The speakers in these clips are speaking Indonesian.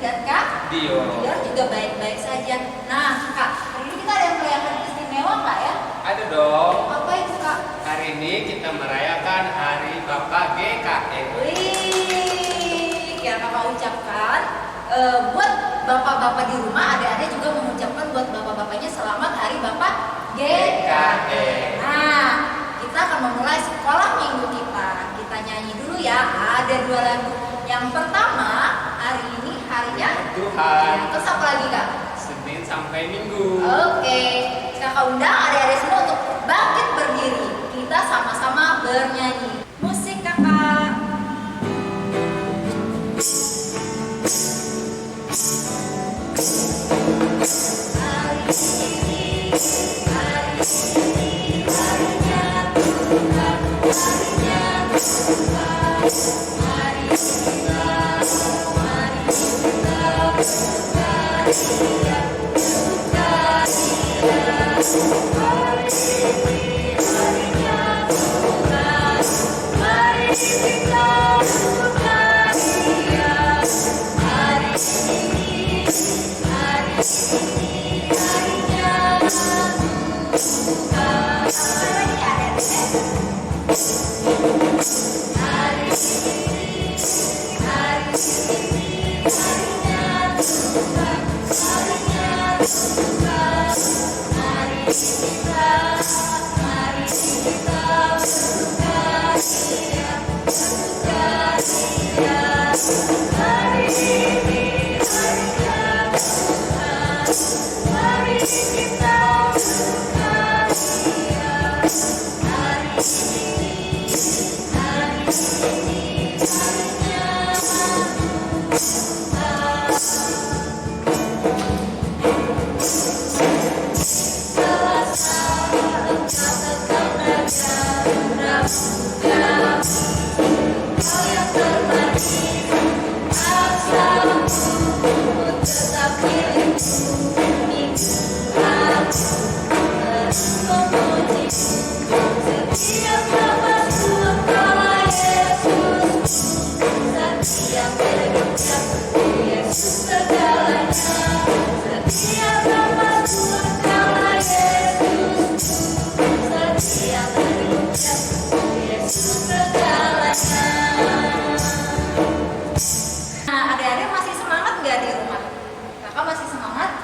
dan Kak Dio juga baik-baik saja. Nah Kak, hari ini kita ada yang merayakan istimewa Kak ya? ada dong. Apa itu Kak? Hari ini kita merayakan Hari Bapak GKN. Wih, yang Kakak ucapkan buat bapak-bapak di rumah, adik-adik juga mengucapkan buat bapak-bapaknya selamat Hari Bapak GKN. Nah, kita akan memulai sekolah minggu kita. Kita nyanyi dulu ya. Ada 2 lagu. Yang pertama, hari ini harinya Tuhan. Terus apa lagi Kak? Senin sampai Minggu. Oke, Kakak undang adik-adik semua untuk bangkit berdiri. Kita sama-sama bernyanyi. Musik Kakak. Hari ini harinya Tuhan, harinya Tuhan. Mari kita bersukaria, hari ini harinya Tuhan. Mari kita bersukaria, hari ini harinya Tuhan. Lagi ada hari ini harinya Tuhan, harinya Tuhan. Mari kita bersukaria, hari ini harinya Tuhan. Mari kita bersukaria, hari ini harinya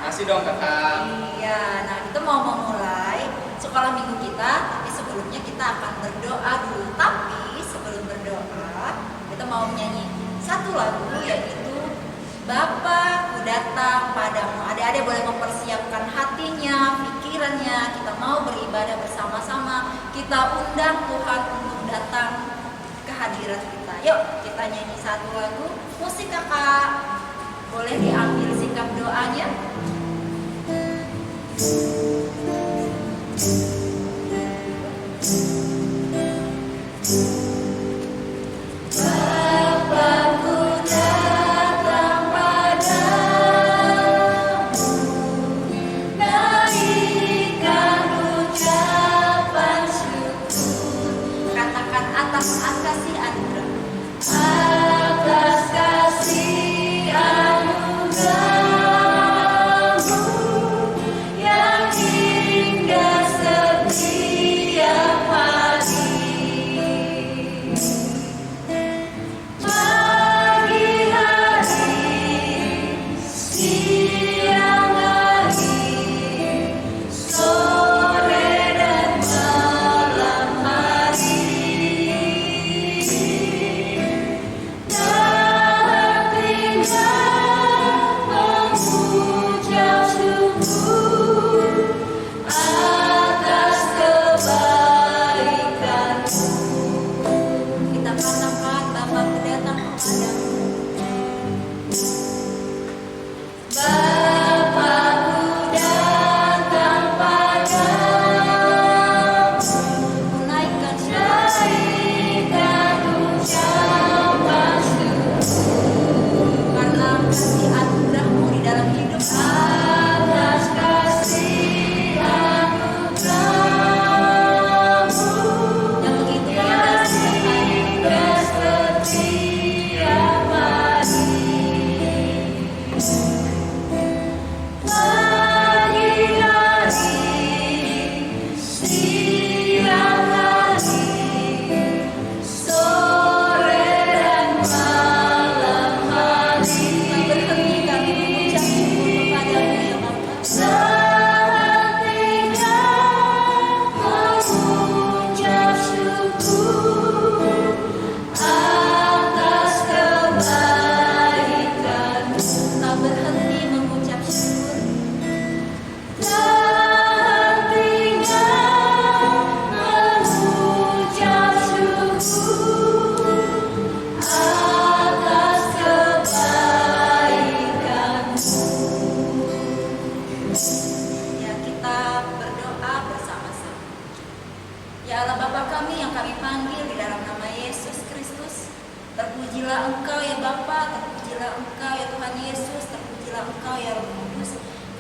Masih dong kakak. Iya, nah kita mau memulai sekolah minggu kita, tapi sebelumnya kita akan berdoa dulu. Tapi sebelum berdoa, kita mau menyanyi satu lagu, yaitu Bapa ku datang padamu. Adik-adik boleh mempersiapkan hatinya, pikirannya. Kita mau beribadah bersama-sama. Kita undang Tuhan untuk datang ke hadirat kita. Yuk kita nyanyi satu lagu. Musik kakak, boleh diambil sikap doanya. Bapakku datang padamu, naikkan ucapan syukur. Katakan atas kasih anugerah. Atas kasih anugerah yang karunialah Engkau ya Roh Kudus.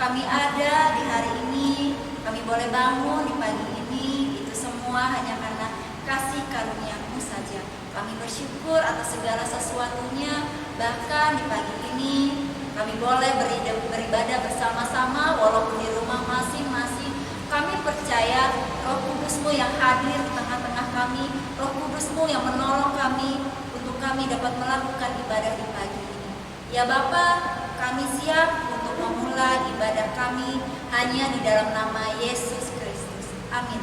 Kami ada di hari ini, kami boleh bangun di pagi ini, itu semua hanya karena kasih karunia-Mu saja. Kami bersyukur atas segala sesuatunya, bahkan di pagi ini kami boleh beribadah bersama-sama walaupun di rumah masing-masing. Kami percaya Roh Kudus-Mu yang hadir di tengah-tengah kami, Roh Kudus-Mu yang menolong kami untuk kami dapat melakukan ibadah di pagi ini. Ya Bapa, kami siap untuk memulai ibadah kami hanya di dalam nama Yesus Kristus. Amin.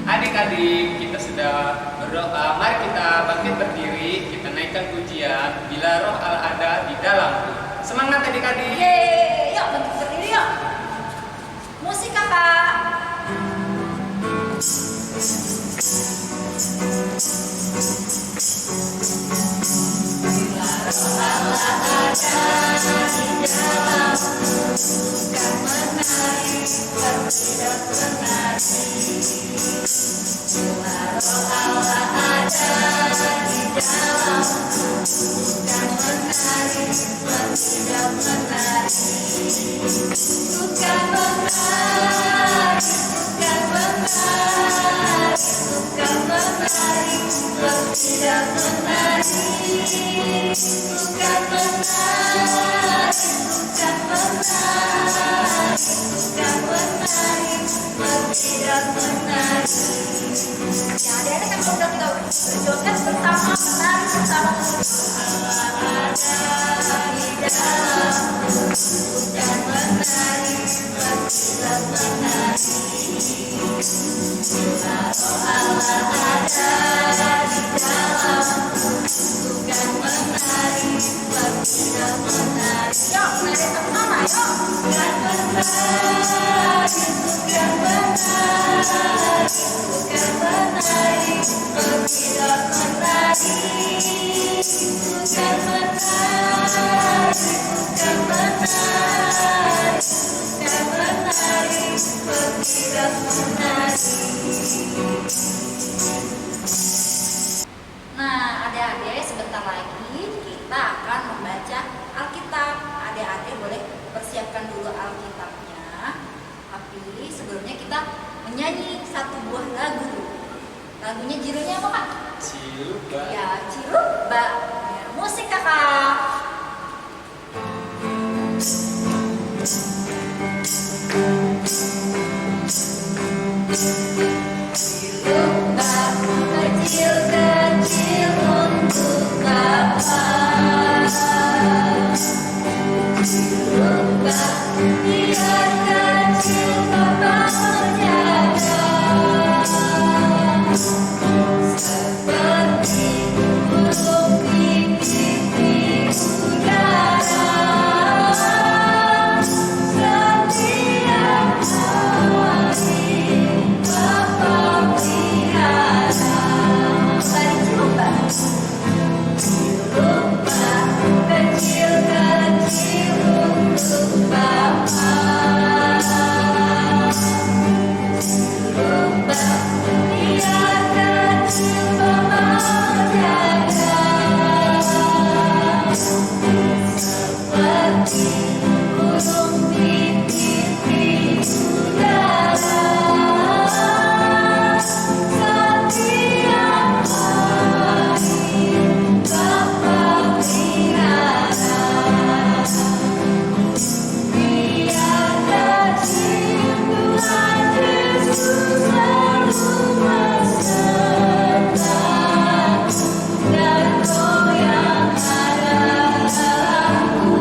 Adik-adik, kita sudah berdoa. Mari kita bangkit berdiri, kita naikkan pujian Bila Roh Allah ada di dalamku. Semangat adik-adik. Yeay, yuk bangkit berdiri yuk. Musik kakak. Bila Roh Allah ada di dalamku, kan menari, bertindak menari. Bila Roh Allah ada di dalamku, kan menari, bertindak menari. Bukan menari, bukan menari, bukan menari, bertindak menari. Bukan menari, bukan menari, bukan menari, bertindak menari. Ya, adik-adik kan udah kita berjoget bersama, menari bersama. Allah ada di dalamku, bukan menari, bertindak menari. Bila Roh Allah ada di dalamku, bukan menari, bertindak menari. Yuk, menari sama-sama yuk. Bukan menari, bukan menari, bukan menari, bertindak menari. Bukan menari, bukan menari, bukan menari, bertindak menari. Nah, adik-adik, sebentar lagi kita akan membaca Alkitab. Adik-adik boleh persiapkan dulu Alkitabnya. Tapi sebelumnya kita menyanyi satu buah lagu. Lagunya judulnya apa, Kak? Ciluba. Ya, Ciluba. Ya, musik kakak. Ciluba kecil-kecil untuk Bapa. Ciluba biar kecil Bapa menjaga. Seperti burung pipit di udara, setiap hari Bapa pelihara. Mari coba. Ciluba kecil-kecil untuk Bapa. Ciluba biar kecil Bapa menjaga. Seperti burung pipit di udara, setiap hari Bapa pelihara. Biar kecil Tuhan Yesus selalu beserta, dan Roh yang ada dalamku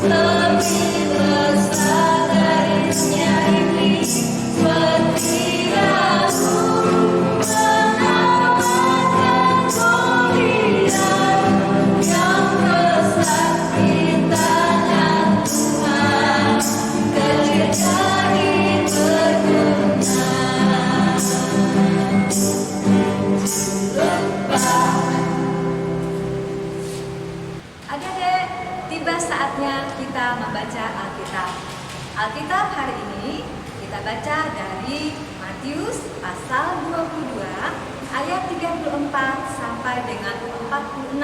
lebih besar dari dunia ini. Seperti aku menawarkan Goliat yang besar di tangan Tuhan, kecil jadi berguna. Adik-adik, tiba saatnya kita membaca Alkitab. Alkitab hari ini kita baca dari Matius pasal 22 ayat 34 sampai dengan 46.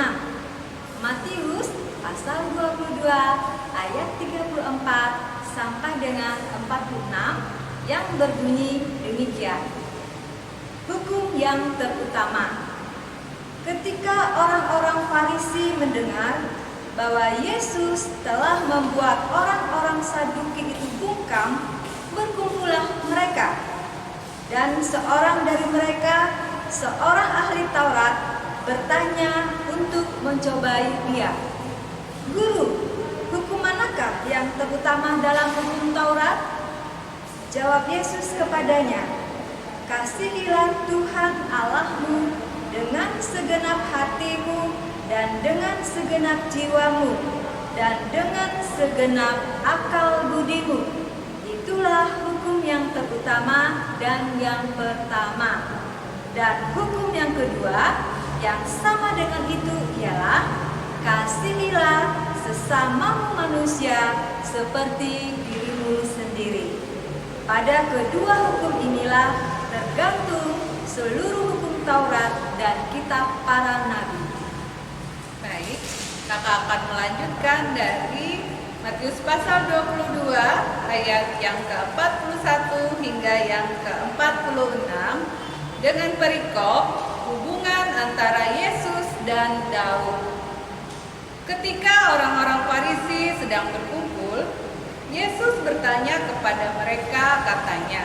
Matius pasal pasal 22 ayat 34 sampai dengan 46 yang berbunyi demikian. Hukum yang terutama. Ketika orang-orang Farisi mendengar bahwa Yesus telah membuat orang-orang Saduki itu bungkam, berkumpullah mereka. Dan seorang dari mereka, seorang ahli Taurat, bertanya untuk mencobai dia. Guru, hukum manakah yang terutama dalam hukum Taurat? Jawab Yesus kepadanya, kasihilah Tuhan Allahmu dengan segenap hatimu dan dengan segenap jiwamu dan dengan segenap akal budimu. Itulah hukum yang terutama dan yang pertama. Dan hukum yang kedua yang sama dengan itu ialah kasihilah sesamamu manusia seperti dirimu sendiri. Pada kedua hukum inilah tergantung seluruh hukum Taurat dan kitab para nabi. Baik, kakak akan melanjutkan dari Matius pasal 22 ayat yang ke-41 hingga yang ke-46 dengan perikop hubungan antara Yesus dan Daud. Ketika orang-orang Farisi sedang berkumpul, Yesus bertanya kepada mereka, katanya,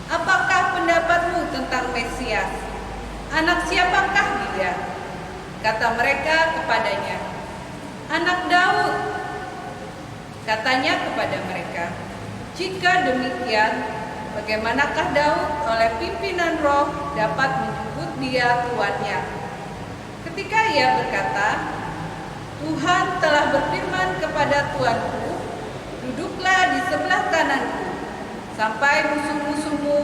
apakah pendapatmu tentang Mesias? Anak siapakah dia? Kata mereka kepadanya, anak Daud. Katanya kepada mereka, jika demikian, bagaimanakah Daud oleh pimpinan roh dapat menyebut dia tuannya? Ketika ia berkata, Tuhan telah berfirman kepada tuanku, duduklah di sebelah kananku, sampai musuh-musuhmu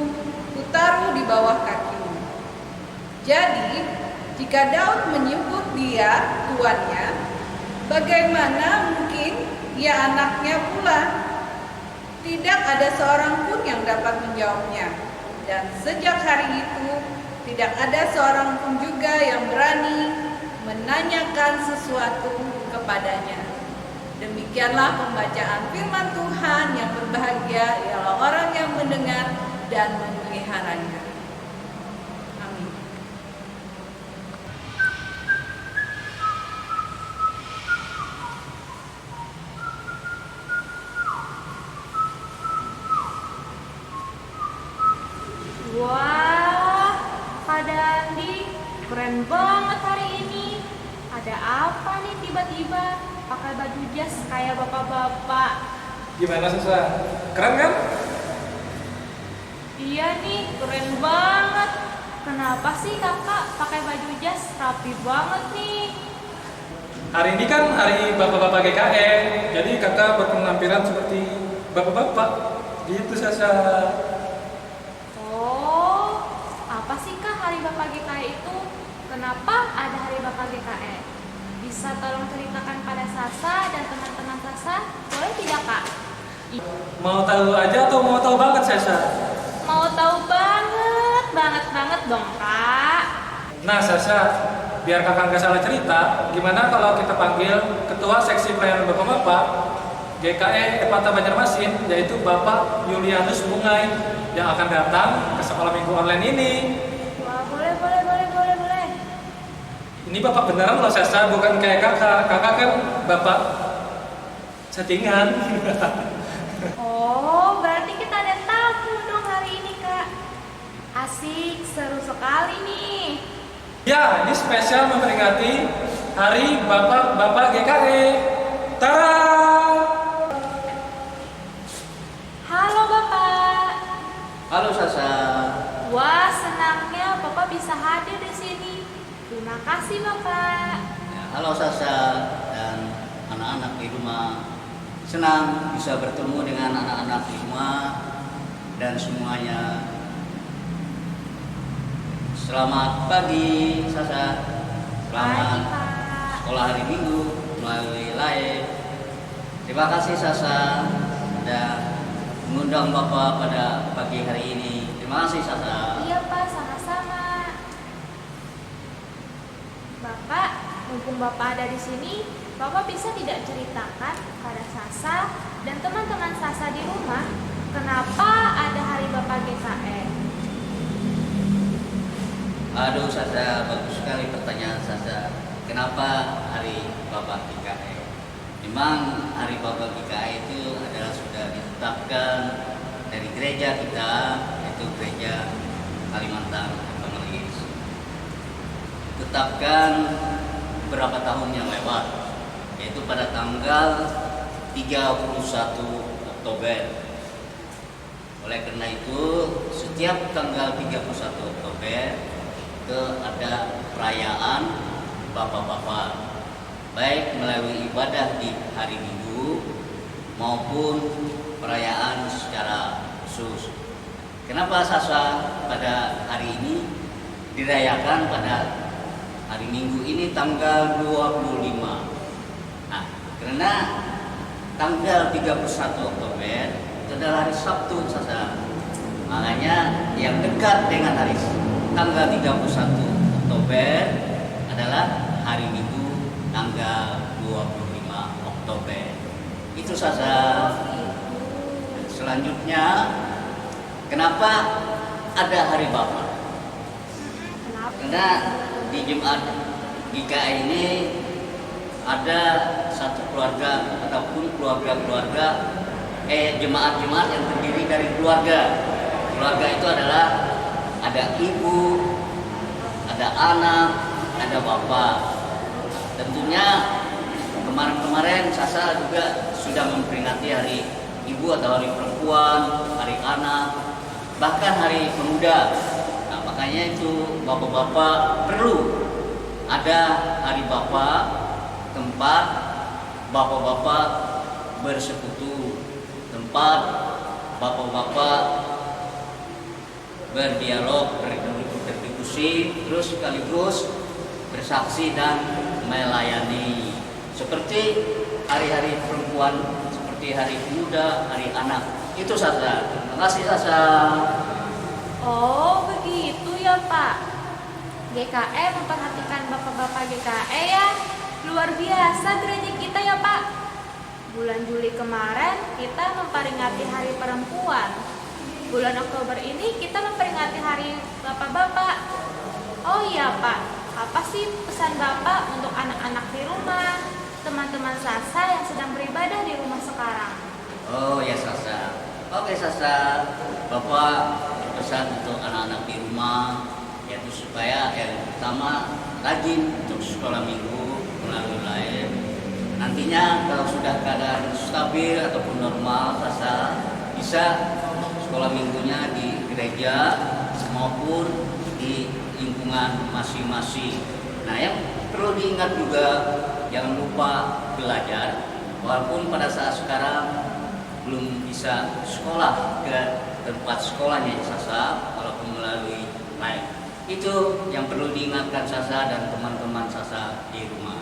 kutaruh di bawah kakimu. Jadi, jika Daud menyebut dia tuannya, bagaimana mungkin ia anaknya pula? Tidak ada seorang pun yang dapat menjawabnya. Dan sejak hari itu, tidak ada seorang pun juga yang berani menanyakan sesuatu kepadanya. Demikianlah pembacaan firman Tuhan. Yang berbahagia ialah orang yang mendengar dan memeliharanya. Amin. Wah, Kak Dandi, keren banget hari ini. Ada apa nih tiba-tiba pakai baju jas kayak bapak-bapak? Gimana Sasa? Keren kan? Iya nih, keren banget. Kenapa sih kakak pakai baju jas? Rapi banget nih. Hari ini kan hari bapak-bapak GKE, jadi kakak berpenampilan seperti bapak-bapak. Gitu Sasa. Oh, apa sih kak hari Bapak GKE itu? Kenapa ada hari Bapak GKE? Bisa tolong ceritakan pada Sasa dan teman-teman Sasa? Boleh tidak kak? Mau tahu aja atau mau tahu banget Sasa? Mau tahu banget dong kak. Nah Sasa, biar kakak nggak salah cerita, gimana kalau kita panggil Ketua Seksi Pelayanan Bapak-Bapak GKE Epata Banjarmasin, yaitu Bapak Yulianus Bungai yang akan datang ke sekolah minggu online ini. Wah, boleh. Ini bapak beneran loh Sasa, bukan kayak kakak. Kakak kan bapak settingan. Oh, berarti kita ada tamu dong hari ini kak. Asik, seru sekali nih. Ya, ini spesial memperingati Hari Bapak-Bapak GKE. Tara! Halo bapak. Halo Sasa. Wah, senangnya bapak bisa hadir di sini. Terima kasih bapak. Ya, halo Sasa dan anak-anak di rumah. Senang bisa bertemu dengan anak-anak di rumah dan semuanya. Selamat pagi Sasa. Selamat Pagi pak. sekolah hari Minggu melalui live. Terima kasih Sasa sudah mengundang Bapak pada pagi hari ini. Terima kasih Sasa. Iya pak, sama-sama. Bapak, mumpung bapak ada di sini, Bapak bisa tidak ceritakan pada Sasa dan teman-teman Sasa di rumah kenapa ada hari Bapak GKE? Aduh Sasa, bagus sekali pertanyaan Sasa. Kenapa hari Bapak GKE? Memang hari Bapak GKE itu adalah sudah ditetapkan dari gereja kita, yaitu gereja Kalimantan Evangelis. Tetapkan beberapa tahun yang lewat, yaitu pada tanggal 31 Oktober. Oleh karena itu, setiap tanggal 31 Oktober itu ada perayaan bapak-bapak, baik melalui ibadah di hari Minggu maupun perayaan secara khusus. Kenapa Sasa pada hari ini dirayakan pada hari Minggu ini tanggal 25? Nah, karena tanggal 31 Oktober itu adalah hari Sabtu Sasa. Makanya yang dekat dengan hari tanggal 31 Oktober adalah hari Minggu tanggal 25 Oktober. Itu Sasa. Selanjutnya, kenapa ada hari Bapak? Karena di Jumat GKE ini ada satu keluarga ataupun keluarga-keluarga jemaat-jemaat yang terdiri dari keluarga. Keluarga itu adalah ada ibu, ada anak, ada bapak. Tentunya kemarin-kemarin Sasa juga sudah memperingati hari ibu atau hari perempuan, hari anak, bahkan hari pemuda. Nah, makanya itu bapak-bapak perlu ada hari bapak, tempat bapak-bapak bersekutu, tempat bapak-bapak berdialog, berdiskusi, terus sekaligus bersaksi dan melayani. Seperti hari-hari perempuan, seperti hari pemuda, hari anak. Itu Sasa. Terima kasih Sasa. Oh, begitu ya Pak. GKE memperhatikan bapak-bapak GKE ya. Luar biasa gereja kita ya Pak. Bulan Juli kemarin kita memperingati hari perempuan. Bulan Oktober ini kita memperingati hari bapak-bapak. Oh iya Pak, apa sih pesan Bapak untuk anak-anak di rumah, teman-teman Sasa yang sedang beribadah di rumah sekarang? Oh ya Sasa. Oke Sasa, Bapak pesan untuk anak-anak di rumah, yaitu supaya yang pertama rajin untuk sekolah minggu melalui live. Nantinya kalau sudah keadaan stabil ataupun normal, Sasa bisa sekolah minggunya di gereja maupun di lingkungan masing-masing. Nah, yang perlu diingat juga, jangan lupa belajar. Walaupun pada saat sekarang belum bisa sekolah ke tempat sekolahnya Sasa, walaupun melalui live. Itu yang perlu diingatkan Sasa dan teman-teman Sasa di rumah.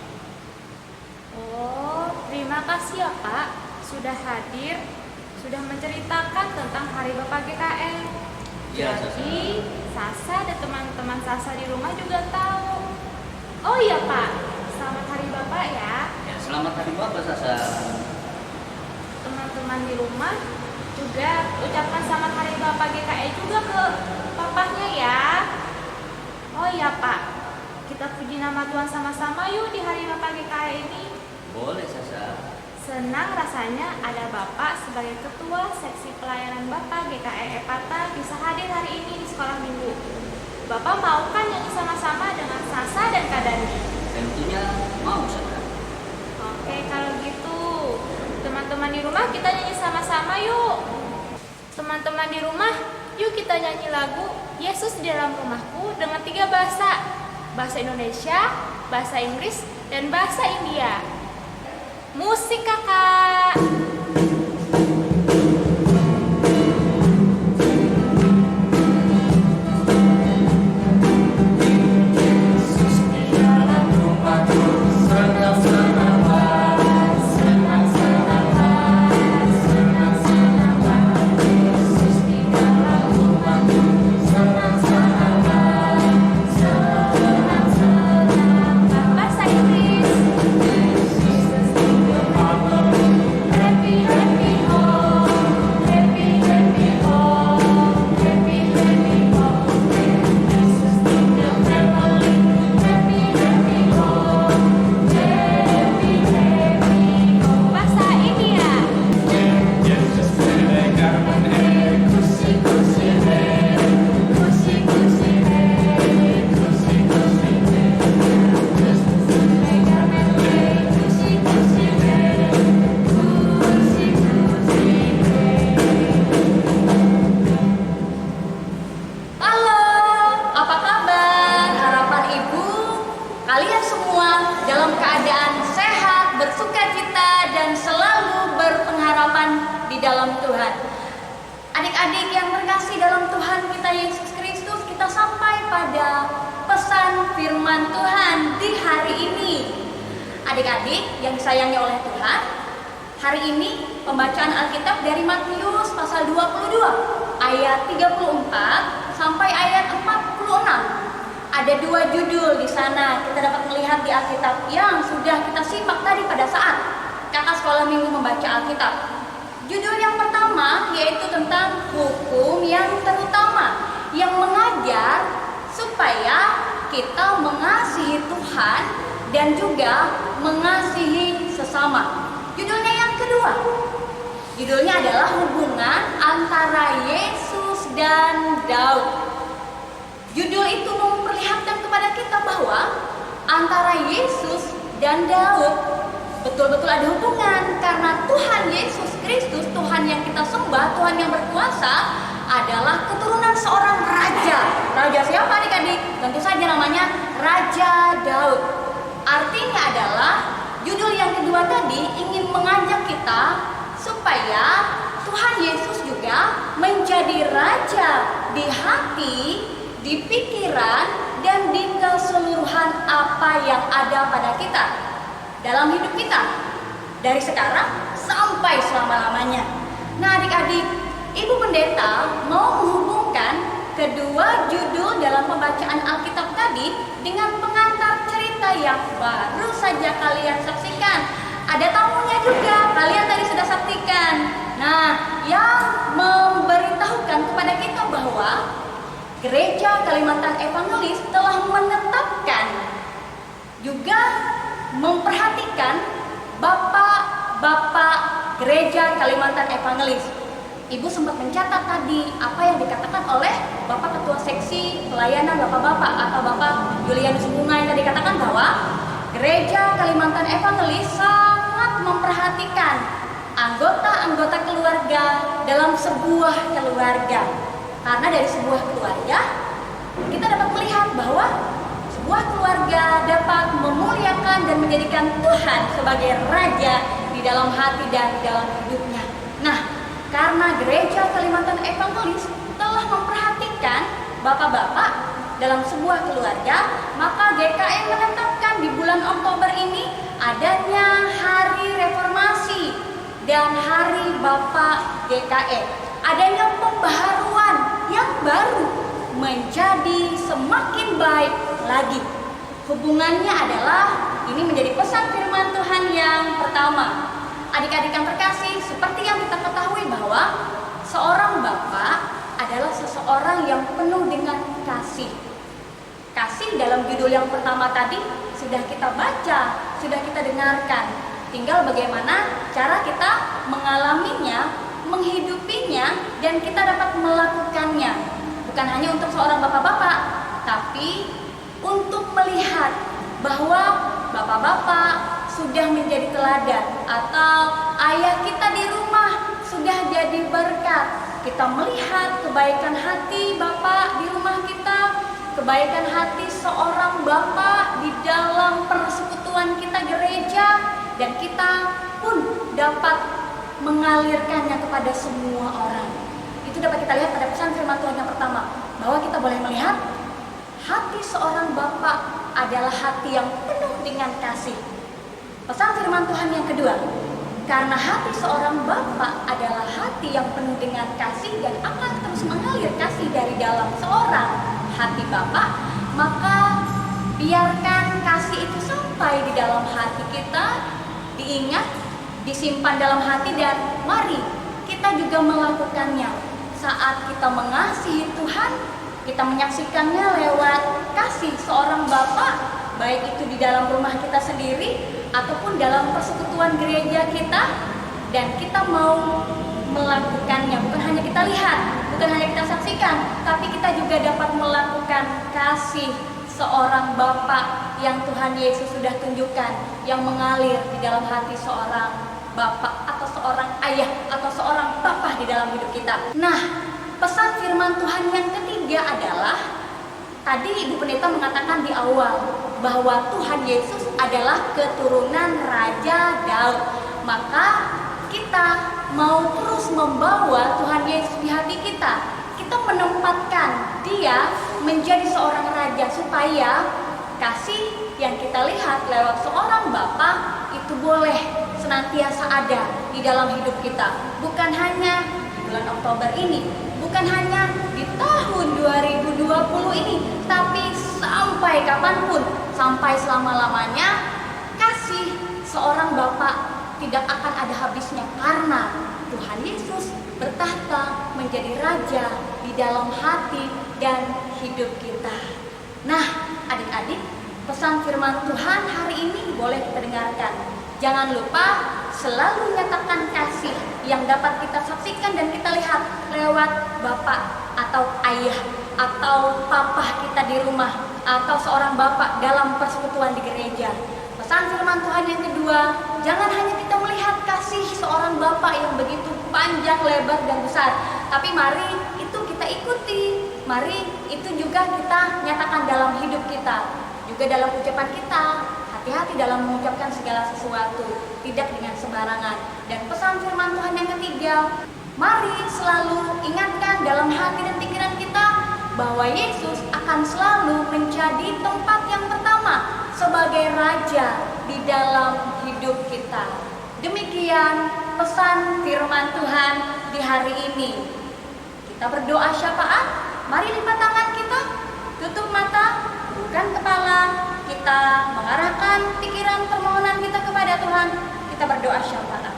Oh, terima kasih ya Pak, sudah hadir, sudah menceritakan tentang Hari Bapak GKE. Ya, Sasa. Jadi, Sasa dan teman-teman Sasa di rumah juga tahu. Oh iya Pak, selamat Hari Bapak ya. Ya, selamat Hari Bapak Sasa. Teman-teman di rumah juga ucapkan selamat Hari Bapak GKE juga ke papahnya ya. Oh iya Pak, kita puji nama Tuhan sama-sama yuk di Hari Bapak GKE ini. Boleh Sasa. Senang rasanya ada Bapak sebagai Ketua Seksi Pelayanan Bapak GKE Epata bisa hadir hari ini di sekolah minggu. Bapak mau kan nyanyi sama-sama dengan Sasa dan Kak Dani? Tentunya mau Sasa. Oke, kalau gitu teman-teman di rumah kita nyanyi sama-sama yuk. Teman-teman di rumah, yuk kita nyanyi lagu Yesus di dalam rumahku dengan 3 bahasa. Bahasa Indonesia, bahasa Inggris, dan bahasa India. Musik kakak. Bahasa Inggris. firman Tuhan di hari ini. Adik-adik yang disayangi oleh Tuhan, hari ini pembacaan Alkitab dari Matius pasal 22 ayat 34 sampai ayat 46. Ada 2 judul di sana kita dapat melihat di Alkitab yang sudah kita simak tadi pada saat kakak sekolah minggu membaca Alkitab. Judul yang pertama yaitu tentang hukum yang terutama, yang mengajar supaya kita mengasihi Tuhan dan juga mengasihi sesama. Judulnya yang kedua, judulnya adalah hubungan antara Yesus dan Daud. Judul itu memperlihatkan kepada kita bahwa antara Yesus dan Daud betul-betul ada hubungan, karena Tuhan Yesus Kristus, Tuhan yang kita sembah, Tuhan yang berkuasa, adalah keturunan seorang raja. Raja siapa adik-adik? Tentu saja namanya Raja Daud. Artinya adalah judul yang kedua tadi ingin mengajak kita supaya Tuhan Yesus juga menjadi raja di hati, di pikiran, dan di keseluruhan apa yang ada pada kita dalam hidup kita, dari sekarang sampai selama-lamanya. Nah adik-adik, Ibu Pendeta mau menghubungkan kedua judul dalam pembacaan Alkitab tadi dengan pengantar cerita yang baru saja kalian saksikan. Ada tamunya juga, kalian tadi sudah saksikan. Nah, yang memberitahukan kepada kita bahwa Gereja Kalimantan Evangelis telah menetapkan juga memperhatikan bapak-bapak Gereja Kalimantan Evangelis. Ibu sempat mencatat tadi apa yang dikatakan oleh Bapak Ketua Seksi Pelayanan Bapak-Bapak atau Bapak Julianus Bunga yang tadi katakan bahwa Gereja Kalimantan Evangelis sangat memperhatikan anggota-anggota keluarga dalam sebuah keluarga. Karena dari sebuah keluarga kita dapat melihat bahwa sebuah keluarga dapat memuliakan dan menjadikan Tuhan sebagai raja di dalam hati dan di dalam hidupnya. Nah, karena Gereja Kalimantan Evangelis telah memperhatikan bapak-bapak dalam sebuah keluarga, maka GKE menetapkan di bulan Oktober ini adanya Hari Reformasi dan Hari Bapak GKE. Adanya pembaharuan yang baru menjadi semakin baik lagi. Hubungannya adalah ini menjadi pesan firman Tuhan yang pertama. Adik-adik yang terkasih, seperti yang kita ketahui bahwa seorang bapak adalah seseorang yang penuh dengan kasih. Kasih dalam judul yang pertama tadi sudah kita baca, sudah kita dengarkan. Tinggal bagaimana cara kita mengalaminya, menghidupinya, dan kita dapat melakukannya. Bukan hanya untuk seorang bapak-bapak, tapi untuk melihat bahwa bapak-bapak sudah menjadi teladan, atau ayah kita di rumah sudah jadi berkat. Kita melihat kebaikan hati bapak di rumah kita, kebaikan hati seorang bapak di dalam persekutuan kita gereja, dan kita pun dapat mengalirkannya kepada semua orang. Itu dapat kita lihat pada pesan firman Tuhan yang pertama, bahwa kita boleh melihat hati seorang bapak adalah hati yang penuh dengan kasih. Pesan firman Tuhan yang kedua, karena hati seorang bapak adalah hati yang penuh dengan kasih dan akan terus mengalir kasih dari dalam seorang hati bapak, maka biarkan kasih itu sampai di dalam hati kita, diingat, disimpan dalam hati, dan mari kita juga melakukannya. Saat kita mengasihi Tuhan, kita menyaksikannya lewat kasih seorang bapak, baik itu di dalam rumah kita sendiri ataupun dalam persekutuan gereja kita, dan kita mau melakukannya. Bukan hanya kita lihat, bukan hanya kita saksikan, tapi kita juga dapat melakukan kasih seorang bapak yang Tuhan Yesus sudah tunjukkan, yang mengalir di dalam hati seorang bapak atau seorang ayah atau seorang papa di dalam hidup kita. Nah, pesan firman Tuhan yang ketiga adalah tadi Ibu Pendeta mengatakan di awal bahwa Tuhan Yesus adalah keturunan Raja Daud. Maka kita mau terus membawa Tuhan Yesus di hati kita. Kita menempatkan Dia menjadi seorang raja supaya kasih yang kita lihat lewat seorang bapak itu boleh senantiasa ada di dalam hidup kita. Bukan hanya di bulan Oktober ini, bukan hanya di tahun 2020 ini, tapi sampai kapanpun, sampai selama-lamanya kasih seorang bapak tidak akan ada habisnya, karena Tuhan Yesus bertahta menjadi raja di dalam hati dan hidup kita. Nah, adik-adik, pesan firman Tuhan hari ini boleh kita dengarkan. Jangan lupa selalu nyatakan kasih yang dapat kita saksikan dan kita lihat lewat bapak atau ayah atau papa kita di rumah atau seorang bapak dalam persekutuan di gereja. Pesan firman Tuhan yang kedua, jangan hanya kita melihat kasih seorang bapak yang begitu panjang, lebar, dan besar, tapi mari itu kita ikuti, mari itu juga kita nyatakan dalam hidup kita, juga dalam ucapan kita. Hati-hati dalam mengucapkan segala sesuatu, tidak dengan sembarangan. Dan pesan firman Tuhan yang ketiga, mari selalu ingatkan dalam hati dan pikiran kita bahwa Yesus akan selalu menjadi tempat yang pertama sebagai raja di dalam hidup kita. Demikian pesan firman Tuhan di hari ini. Kita berdoa syafaat. Mari lipat tangan kita, tutup mata, bukan kepala, kita mengarahkan pikiran permohonan kita kepada Tuhan. Kita berdoa syafaat.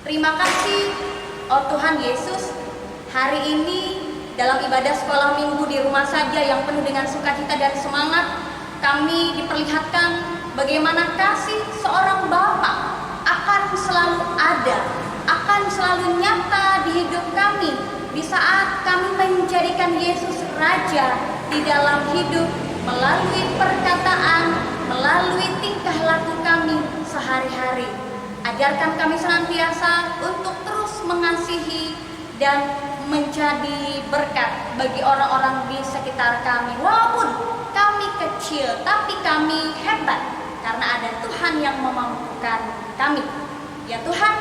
Terima kasih, oh Tuhan Yesus, hari ini dalam ibadah sekolah minggu di rumah saja yang penuh dengan sukacita dan semangat, kami diperlihatkan bagaimana kasih seorang bapak akan selalu ada, akan selalu nyata di hidup kami di saat kami menjadikan Yesus Raja di dalam hidup melalui perkataan, melalui tingkah laku kami sehari-hari. Ajarkan kami senantiasa untuk terus mengasihi dan menjadi berkat bagi orang-orang di sekitar kami. Walaupun kami kecil, tapi kami hebat karena ada Tuhan yang memampukan kami. Ya Tuhan,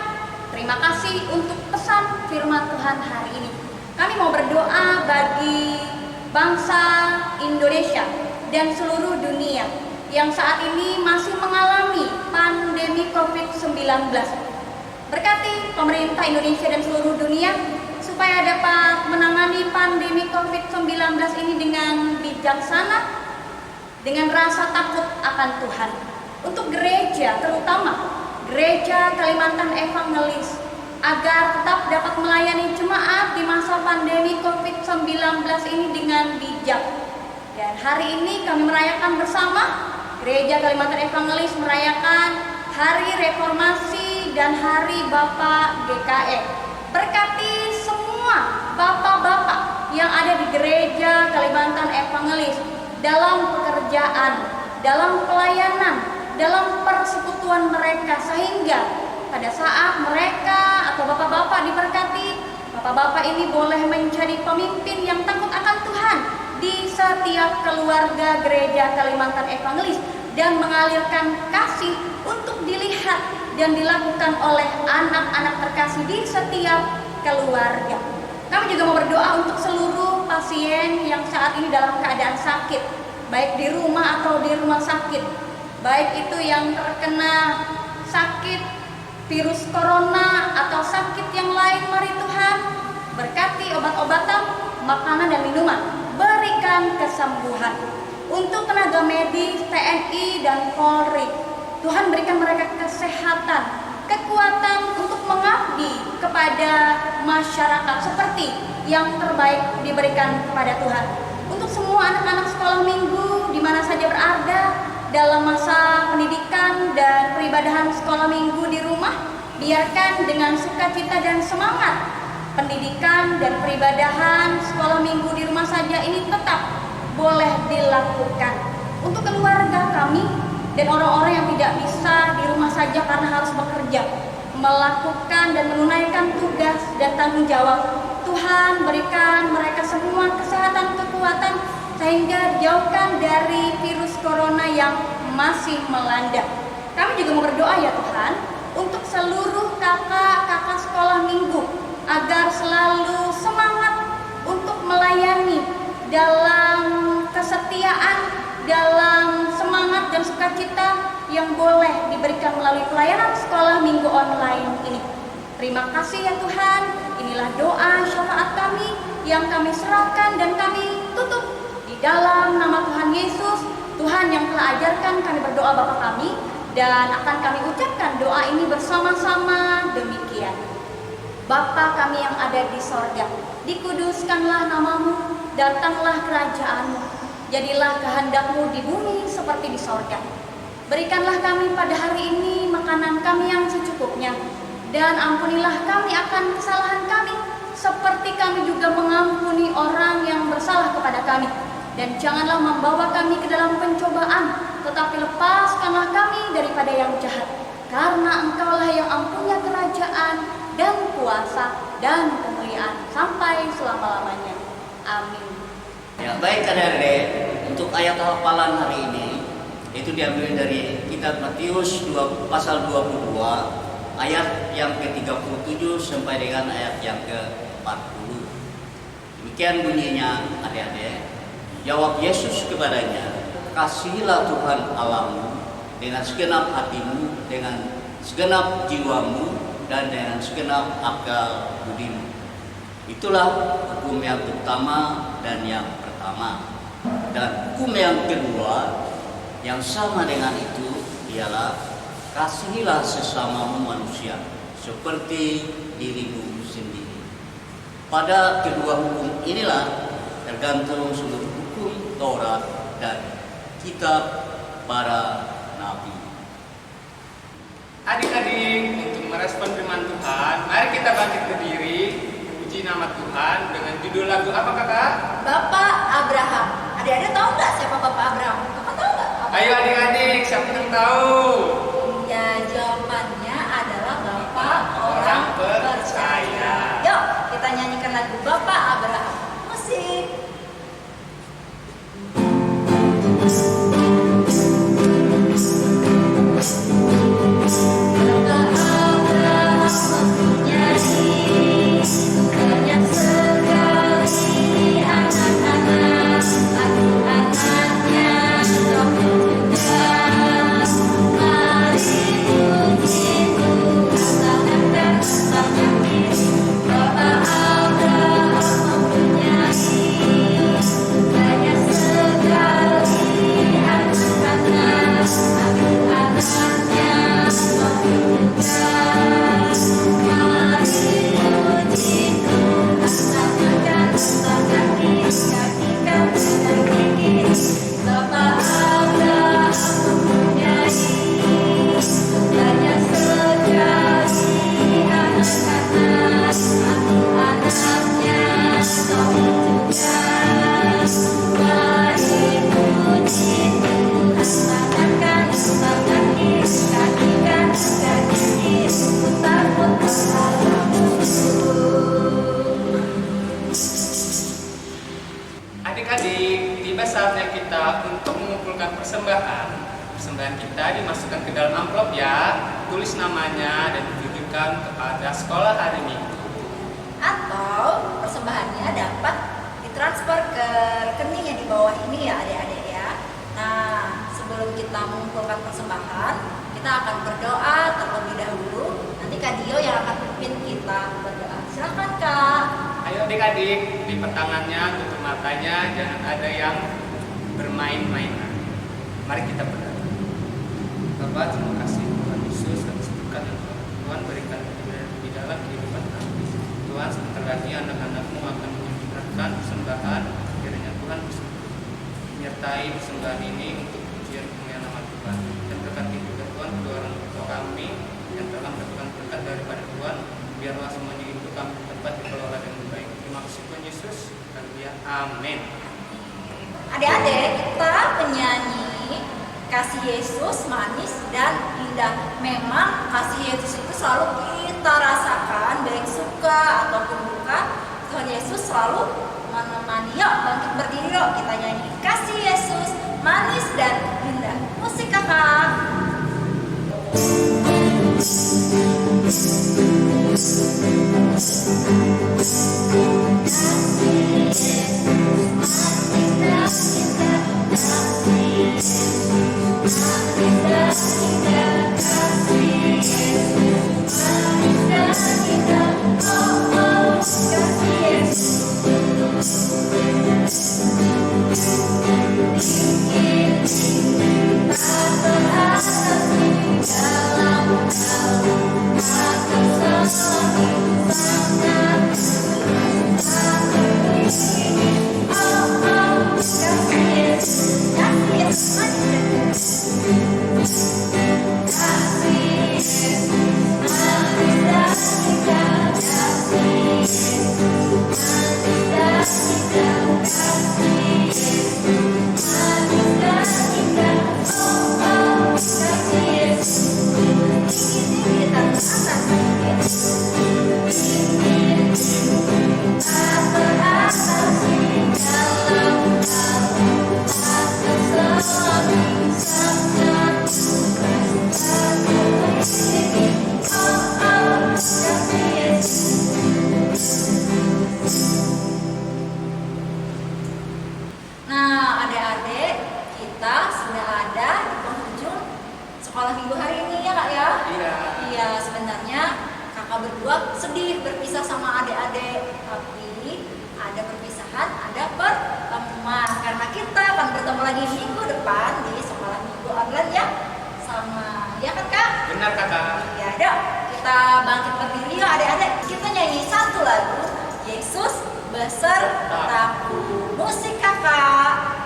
terima kasih untuk pesan firman Tuhan hari ini. Kami mau berdoa bagi bangsa Indonesia dan seluruh dunia yang saat ini masih mengalami pandemi COVID-19. Berkati pemerintah Indonesia dan seluruh dunia supaya dapat menangani pandemi COVID-19 ini dengan bijaksana, dengan rasa takut akan Tuhan. Untuk gereja, terutama gereja Kalimantan Evangelis, agar tetap dapat melayani jemaat di masa pandemi COVID-19 ini dengan bijak. Dan hari ini kami merayakan bersama, Gereja Kalimantan Evangelis merayakan Hari Reformasi dan Hari Bapak GKE. Berkati semua bapak-bapak yang ada di Gereja Kalimantan Evangelis dalam pekerjaan, dalam pelayanan, dalam persekutuan mereka, sehingga pada saat mereka atau bapak-bapak diberkati, bapak-bapak ini boleh menjadi pemimpin yang takut akan Tuhan di setiap keluarga Gereja Kalimantan Evangelis dan mengalirkan kasih untuk dilihat dan dilakukan oleh anak-anak terkasih di setiap keluarga. Kami juga mau berdoa untuk seluruh pasien yang saat ini dalam keadaan sakit, baik di rumah atau di rumah sakit, baik itu yang terkena sakit virus corona atau sakit yang lain. Mari Tuhan berkati obat-obatan, makanan dan minuman, berikan kesembuhan. Untuk tenaga medis, TNI dan Polri, Tuhan berikan mereka kesehatan, kekuatan untuk mengabdi kepada masyarakat seperti yang terbaik diberikan kepada Tuhan. Untuk semua anak-anak sekolah minggu di mana saja berada dalam masa pendidikan dan peribadahan sekolah minggu di rumah, biarkan dengan sukacita dan semangat pendidikan dan peribadahan sekolah minggu di rumah saja ini tetap boleh dilakukan. Untuk keluarga kami dan orang-orang yang tidak bisa di rumah saja karena harus bekerja, melakukan dan menunaikan tugas dan tanggung jawab, Tuhan berikan mereka semua kesehatan, kekuatan, sehingga dijauhkan dari virus corona yang masih melanda. Kami juga mau berdoa ya Tuhan untuk seluruh kakak-kakak sekolah minggu agar selalu semangat untuk melayani dalam kesetiaan, dalam sukacita yang boleh diberikan melalui pelayanan sekolah minggu online ini. Terima kasih ya Tuhan, inilah doa syafaat kami yang kami serahkan dan kami tutup di dalam nama Tuhan Yesus, Tuhan yang telah ajarkan kami berdoa Bapa kami, dan akan kami ucapkan doa ini bersama-sama demikian. Bapa kami yang ada di sorga, dikuduskanlah namamu, datanglah kerajaanmu, jadilah kehendakmu di bumi seperti di sorga. Berikanlah kami pada hari ini makanan kami yang secukupnya, dan ampunilah kami akan kesalahan kami, seperti kami juga mengampuni orang yang bersalah kepada kami. Dan janganlah membawa kami ke dalam pencobaan, tetapi lepaskanlah kami daripada yang jahat. Karena Engkaulah yang mempunyai kerajaan dan kuasa dan kemuliaan sampai selama-lamanya. Amin. Ya, baik adik-adik, untuk ayat hafalan hari ini itu diambil dari kitab Matius pasal 22 ayat yang ke-37 sampai dengan ayat yang ke-40. Demikian bunyinya adik-adik. Jawab Yesus kepadanya, kasihilah Tuhan Allahmu dengan segenap hatimu, dengan segenap jiwamu, dan dengan segenap akal budimu. Itulah hukum yang pertama dan yang pertama. Dan hukum yang kedua yang sama dengan itu ialah kasihilah sesamamu manusia seperti dirimu sendiri. Pada kedua hukum inilah tergantung seluruh hukum Taurat dan kitab para nabi. Adik-adik, untuk merespon firman Tuhan, mari kita bangkit berdiri, puji nama Tuhan dengan judul lagu apa kakak? Bapak Abraham. Adik-adik tahu nggak siapa Bapak Abraham? Bapak tahu nggak? Ayo adik-adik, siapa yang tahu? Ya, jawabannya adalah Bapak orang Orang percaya. percaya. Yuk, kita nyanyikan lagu Bapak Abraham. Musik. Bapak Abraham mempunyai banyak sekali anak-anak, anak-anaknya Daud juga. Mari puji Tuhan, tangan kiri. Bapak Abraham mempunyai banyak sekali anak-anak, anak-anaknya Daud juga. Mari puji Tuhan, tangan kiri, kaki kanan, kaki kiri. Bapak Abraham mempunyai banyak sekali anak-anak, anak-anaknya Daud juga. Mari puji Tuhan, tangan kanan, kiri, kaki kanan, kaki kiri. Putar-putar Adik-adik, tiba saatnya kita untuk mengumpulkan persembahan. Persembahan kita dimasukkan ke dalam amplop ya, tulis namanya dan ditujukan kepada sekolah hari Minggu. atau persembahannya dapat ditransfer ke rekening yang di bawah ini ya adik-adik ya. Nah, sebelum kita mengumpulkan persembahan, kita akan berdoa terlebih dahulu. Nanti Kak Dio yang akan pimpin kita berdoa. Silakan Kak. Ayo adik-adik, lipat tangannya, tutup matanya, jangan ada yang bermain-mainan. Mari kita berdoa. Bapak, terima kasih Tuhan Yesus atas berkat yang Tuhan berikan di dalam kehidupan kami. Tuhan, sebentar lagi anak-anak-Mu akan menyempurnakan persembahan. Kiranya Tuhan menyertai persembahan ini untuk pujian kemuliaan nama Tuhan. Dan berkati juga Tuhan kedua orang tua kami yang telah mendapatkan berkat daripada Tuhan. Biarlah semuanya itu kami tempat dikelola dengan baik. Terima kasih Tuhan Yesus. Haleluya. Amin. Adik-adik, kita penyanyi kasih Yesus manis dan indah. Memang kasih Yesus itu selalu kita rasakan, baik suka ataupun duka. Tuhan Yesus selalu menemani. Yuk bangkit berdiri, yuk kita nyanyi kasih Yesus manis dan indah. Musik kakak. Kasih Yesus manis dan indah. berdua sedih berpisah sama adik-adik, tapi ada perpisahan, ada pertemuan karena kita akan bertemu lagi minggu depan di sekolah minggu online ya, sama ya kan Kak? Benar kakak. Ya dok, kita bangkit berdiri yuk adik-adik, kita nyanyi satu lagu Yesus besertaku. Musik kakak.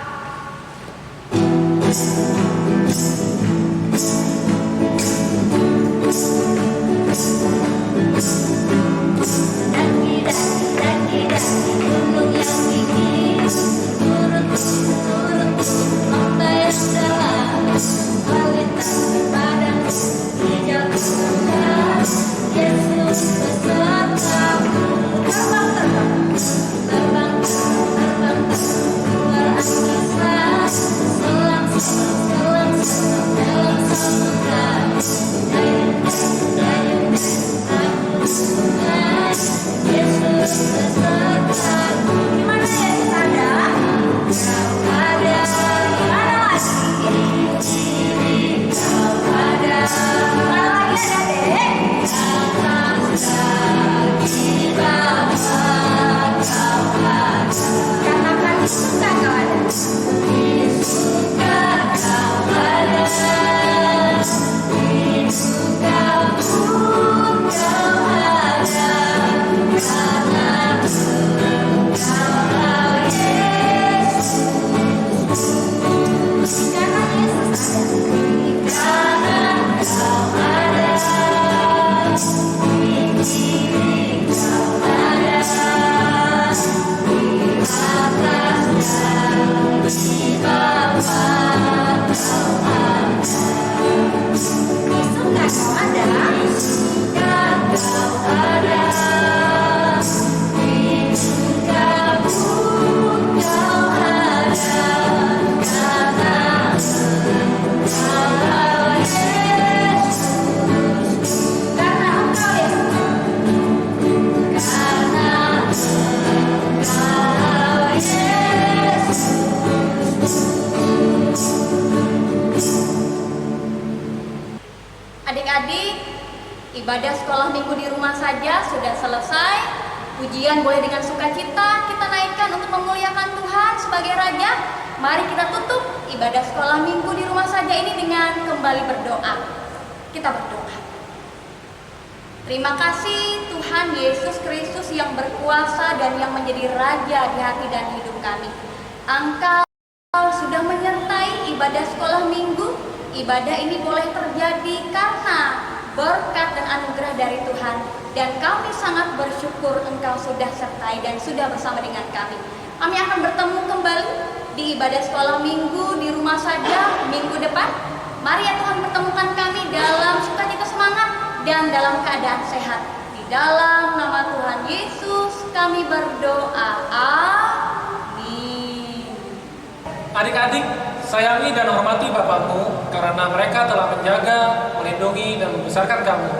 Daki daki gunung yang tinggi, turun pantai yang dalam, melintasi padang hijau indah. Yesus besertaku. Terbang luar angkasa, selang dalam samudra. Dayung aku sungai, Yesus besertaku. Di mana Yesus ada? Kau ada. Di mana lagi? Kau ada. Di mana lagi adik? Atas kaki Bapa kau ada. Katakan di surga kau ada. Di surga kau ada. Di surga pun kau ada. Karena engkaulah Yesus. Karena Yesus ada. Karena kau ada. Di kiri kau ada. Di atas kaki Bapa kau ada. Di surga kau ada. Di surga kau ada. Di surga pun kau ada. Karena engkaulah Yesus. Karena engkau Yesus. Karena engkau Yesus. Adik-adik, ibadah sekolah minggu di rumah saja sudah selesai. Pujian boleh dengan sukacita kita naikkan untuk memuliakan Tuhan sebagai Raja. Mari kita tutup ibadah sekolah minggu di rumah saja ini dengan kembali berdoa. Kita berdoa. Terima kasih Tuhan Yesus Kristus yang berkuasa dan yang menjadi Raja di hati dan hidup kami. Engkau sudah menyertai ibadah sekolah minggu. Ibadah ini boleh terjadi karena berkat dan anugerah dari Tuhan. Dan kami sangat bersyukur Engkau sudah sertai dan sudah bersama dengan kami. Kami akan bertemu kembali di ibadah sekolah minggu di rumah saja minggu depan. Mari ya Tuhan pertemukan kami dalam sukacita semangat dan dalam keadaan sehat. Di dalam nama Tuhan Yesus kami berdoa. Amin. Adik-adik, sayangi dan hormati Bapakmu karena mereka telah menjaga, melindungi, dan membesarkan kamu.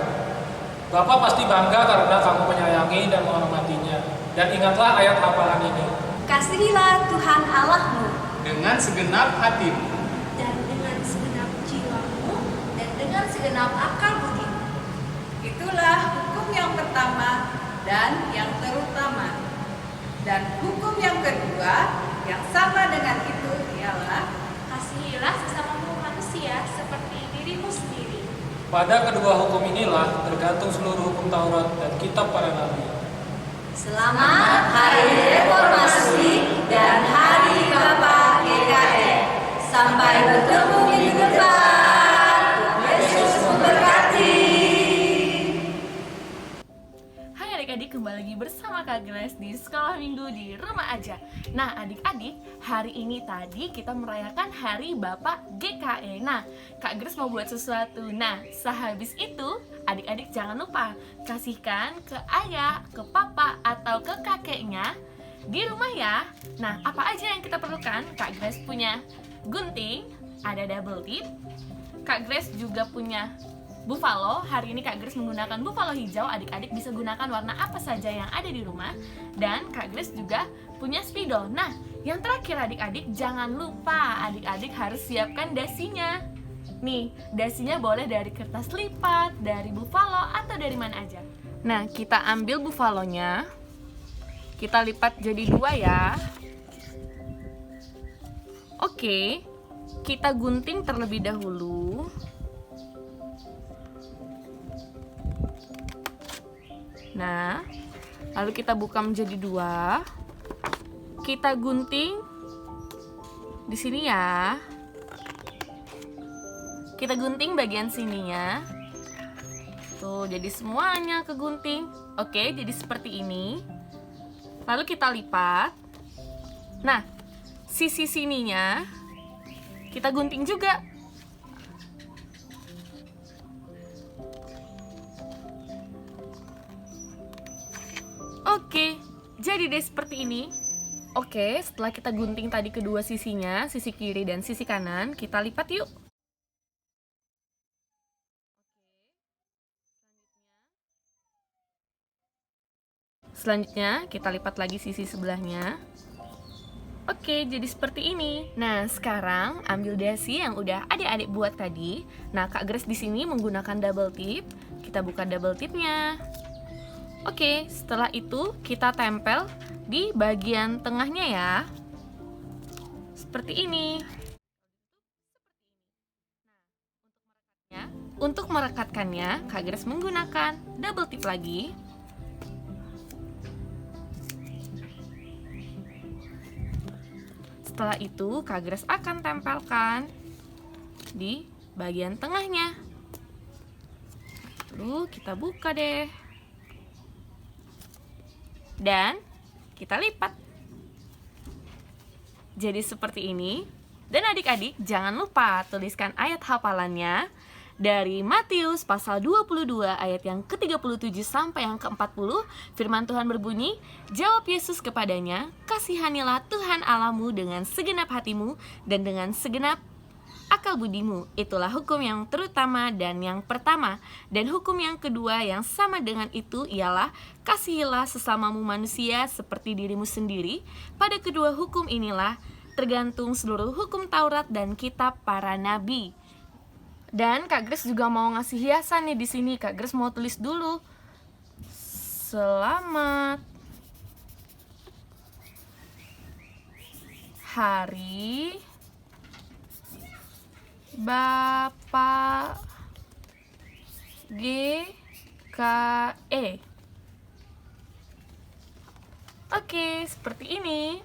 Bapak pasti bangga karena kamu menyayangi dan menghormatinya. Dan ingatlah ayat hafalan ini. Kasihilah Tuhan Allahmu Dengan segenap hatimu. dan dengan segenap jiwamu dan dengan segenap akal budimu. Itulah hukum yang pertama dan yang terutama. Dan hukum yang kedua yang sama dengan itu ialah Kasihilah sesamamu manusia seperti dirimu sendiri. Pada kedua hukum inilah tergantung seluruh hukum Taurat dan kitab para nabi. Selamat Hari Reformasi dan Hari Bapak GKE. Sampai bertemu minggu depan. Tuhan Yesus memberkati. Hai adik-adik, kembali lagi bersama Kak Grace di Sekolah Minggu di Rumah Aja. Nah adik-adik, hari ini tadi kita merayakan Hari Bapak GKE. Nah, Kak Grace mau buat sesuatu. Nah, sehabis itu adik-adik jangan lupa kasihkan ke ayah, ke papa, atau ke kakeknya di rumah ya. Nah, apa aja yang kita perlukan? Kak Grace punya gunting, ada double tip. Kak Grace juga punya buffalo. Hari ini Kak Grace menggunakan buffalo hijau. Adik-adik bisa gunakan warna apa saja yang ada di rumah. Dan Kak Grace juga punya spidol. Nah, yang terakhir adik-adik, jangan lupa adik-adik harus siapkan dasinya. Nih, dasinya boleh dari kertas lipat, dari buffalo, atau dari dari mana aja. Nah, kita ambil bufalonya, kita lipat jadi 2 ya. Oke, kita gunting terlebih dahulu. Nah, lalu kita buka menjadi 2. Kita gunting di sini ya. Kita gunting bagian sininya. Tuh, jadi semuanya kegunting. Oke, jadi seperti ini. Lalu kita lipat. Nah, sisi sininya kita gunting juga. Oke, jadi deh seperti ini. Oke, setelah kita gunting tadi kedua sisinya, sisi kiri dan sisi kanan, kita lipat yuk. Selanjutnya, kita lipat lagi sisi sebelahnya. Oke, jadi seperti ini. Nah, sekarang ambil dasi yang udah adik-adik buat tadi. Nah, Kak Grace di sini menggunakan double tip. Kita buka double tipnya. Oke, setelah itu kita tempel di bagian tengahnya ya. Seperti ini. Untuk merekatkannya, Kak Grace menggunakan double tip lagi. Setelah itu, Kak Grace akan tempelkan di bagian tengahnya. Lalu kita buka deh. Dan kita lipat. Jadi seperti ini. Dan adik-adik, jangan lupa tuliskan ayat hafalannya dari Matius pasal 22 ayat yang ke-37 sampai yang ke-40. Firman Tuhan berbunyi, jawab Yesus kepadanya, kasihanilah Tuhan Allahmu dengan segenap hatimu dan dengan segenap akal budimu. Itulah hukum yang terutama dan yang pertama. Dan hukum yang kedua yang sama dengan itu ialah kasihilah sesamamu manusia seperti dirimu sendiri. Pada kedua hukum inilah tergantung seluruh hukum Taurat dan kitab para nabi. Dan Kak Grace juga mau ngasih hiasan nih di sini. Kak Grace mau tulis dulu. Selamat Hari Bapak GKE. Oke, seperti ini.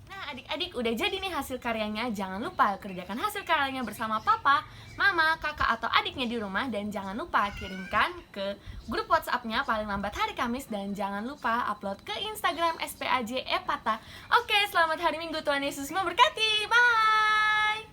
Nah, adik-adik udah jadi nih hasil karyanya. Jangan lupa kerjakan hasil karyanya bersama papa, mama, kakak, atau adiknya di rumah. Dan jangan lupa kirimkan ke grup WhatsApp-nya paling lambat hari Kamis. Dan jangan lupa upload ke Instagram SPAJ Epata. Oke, selamat hari Minggu. Tuhan Yesus memberkati. Bye!